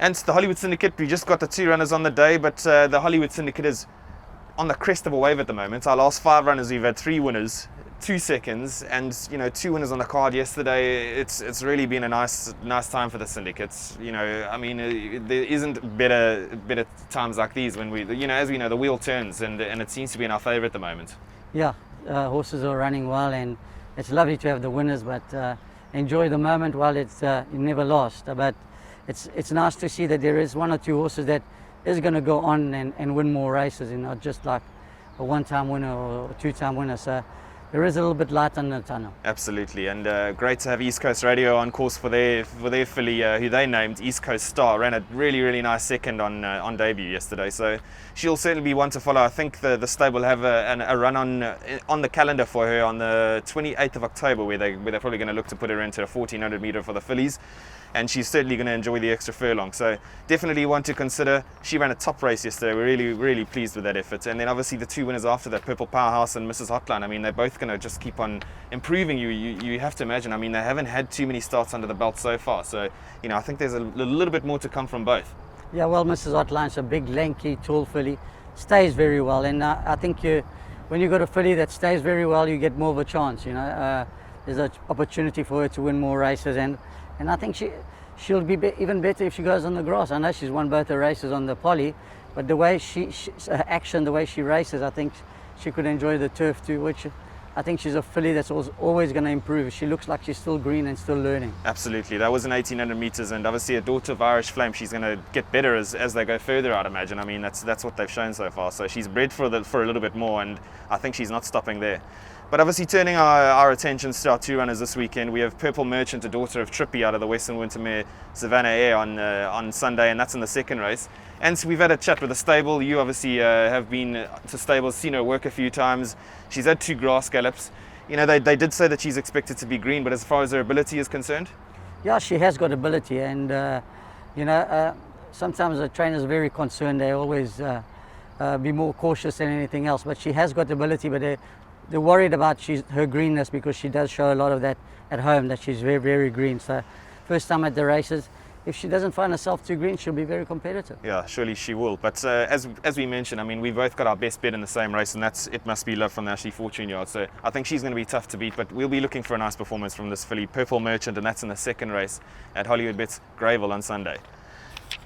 And the Hollywood Syndicate, we just got the 2 runners on the day, but the Hollywood Syndicate is on the crest of a wave at the moment. Our last 5 runners, we've had 3 winners, 2 seconds, and 2 winners on the card yesterday. It's really been a nice time for the Syndicates. I mean, there isn't better times like these when we, as we know, the wheel turns, and it seems to be in our favour at the moment. Yeah, horses are running well, and it's lovely to have the winners, but enjoy the moment while it's never lost. But it's nice to see that there is 1 or 2 horses that is going to go on and win more races, and not just like a 1-time winner or a 2-time winner. So there is a little bit light in the tunnel. Absolutely, and great to have East Coast Radio on course for their filly, who they named East Coast Star. Ran a really nice second on debut yesterday, so she'll certainly be one to follow. I think the stable have a run on the calendar for her on the 28th of October, where they're probably going to look to put her into a 1400 metre for the fillies. And she's certainly going to enjoy the extra furlong. So definitely one to consider. She ran a top race yesterday. We're really pleased with that effort. And then obviously the 2 winners after that, Purple Powerhouse and Mrs. Hotline. I mean, they're both going to just keep on improving. You have to imagine. I mean, they haven't had too many starts under the belt so far. So, I think there's a little bit more to come from both. Yeah, well, Mrs. Hotline's a big, lanky, tall filly. Stays very well. And I think when you've got a filly that stays very well, you get more of a chance, There's an opportunity for her to win more races. And I think she'll be even better if she goes on the grass. I know she's won both her races on the poly, but the way her action, the way she races, I think she could enjoy the turf too, which I think she's a filly that's always going to improve. She looks like she's still green and still learning. Absolutely. That was an 1800 metres, and obviously a daughter of Irish Flame, she's going to get better as they go further, I'd imagine. I mean, that's what they've shown so far. So she's bred for a little bit more, and I think she's not stopping there. But obviously turning our attentions to our 2 runners this weekend, we have Purple Merchant, a daughter of Trippy out of the Western Wintermere Savannah Air on Sunday, and that's in the second race. And so we've had a chat with the stable. You obviously have been to stables, seen her work a few times. She's had 2 grass gallops. They did say that she's expected to be green, but as far as her ability is concerned? Yeah, she has got ability, and sometimes the trainers are very concerned. They always be more cautious than anything else, but she has got ability, but they're worried about her greenness, because she does show a lot of that at home, that she's very green. So first time at the races, if she doesn't find herself too green, she'll be very competitive. Yeah, surely she will. But as we mentioned, I mean, we both got our best bet in the same race, and that's It Must Be Love from the Ashley Fortune Yard. So I think she's going to be tough to beat, but we'll be looking for a nice performance from this filly, Purple Merchant, and that's in the second race at Hollywood Bets Greyville on Sunday.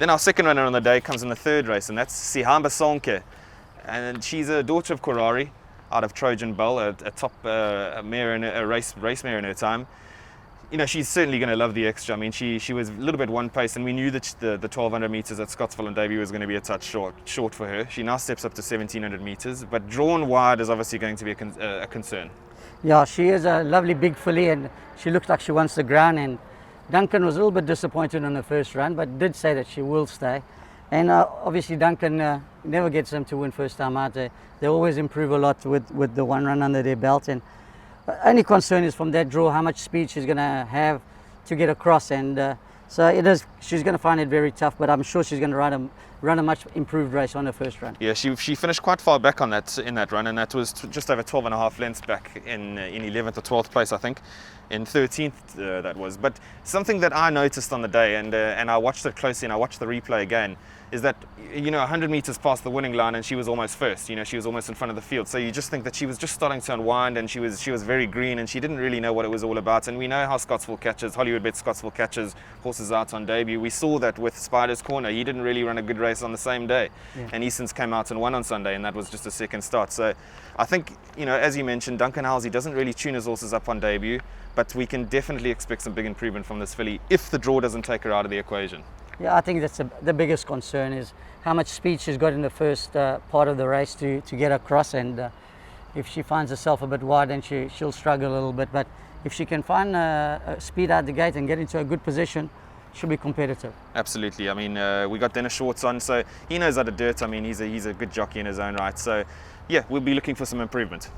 Then our second runner on the day comes in the third race, and that's Shivambu Songke. And she's a daughter of Korari, out of Trojan Bell, a top mare in a race mare in her time. She's certainly going to love the extra. I mean, she was a little bit one pace, and we knew that the 1200 metres at Scottsville on debut was going to be a touch short for her. She now steps up to 1700 metres, but drawn wide is obviously going to be a concern. Yeah, she is a lovely big filly, and she looks like she wants the ground. And Duncan was a little bit disappointed on the first run, but did say that she will stay. And obviously Duncan never gets them to win first time out. They always improve a lot with the 1 run under their belt. And only concern is from that draw, how much speed she's going to have to get across. And so she's going to find it very tough, but I'm sure she's going to run a much improved race on her first run. Yeah, she finished quite far back in that run, and that was just over 12 and a half lengths back in 11th or 12th place, I think. In 13th that was. But something that I noticed on the day, and I watched it closely and I watched the replay again, is that 100 meters past the winning line and she was almost first. She was almost in front of the field. So you just think that she was just starting to unwind, and she was very green, and she didn't really know what it was all about. And we know how Scottsville catches, Hollywood Bet Scottsville catches horses out on debut. We saw that with Spider's Corner. He didn't really run a good race on the same day. Yeah. And Easton's came out and won on Sunday, and that was just a second start. So I think, as you mentioned, Duncan Halsey doesn't really tune his horses up on debut, but we can definitely expect some big improvement from this filly if the draw doesn't take her out of the equation. Yeah, I think that's the biggest concern, is how much speed she's got in the first part of the race to get across. And if she finds herself a bit wide, then she'll struggle a little bit. But if she can find speed out the gate and get into a good position, she'll be competitive. Absolutely. I mean, we got Dennis Schwartz on, so he knows how to do it. I mean, he's a good jockey in his own right. So yeah, we'll be looking for some improvement.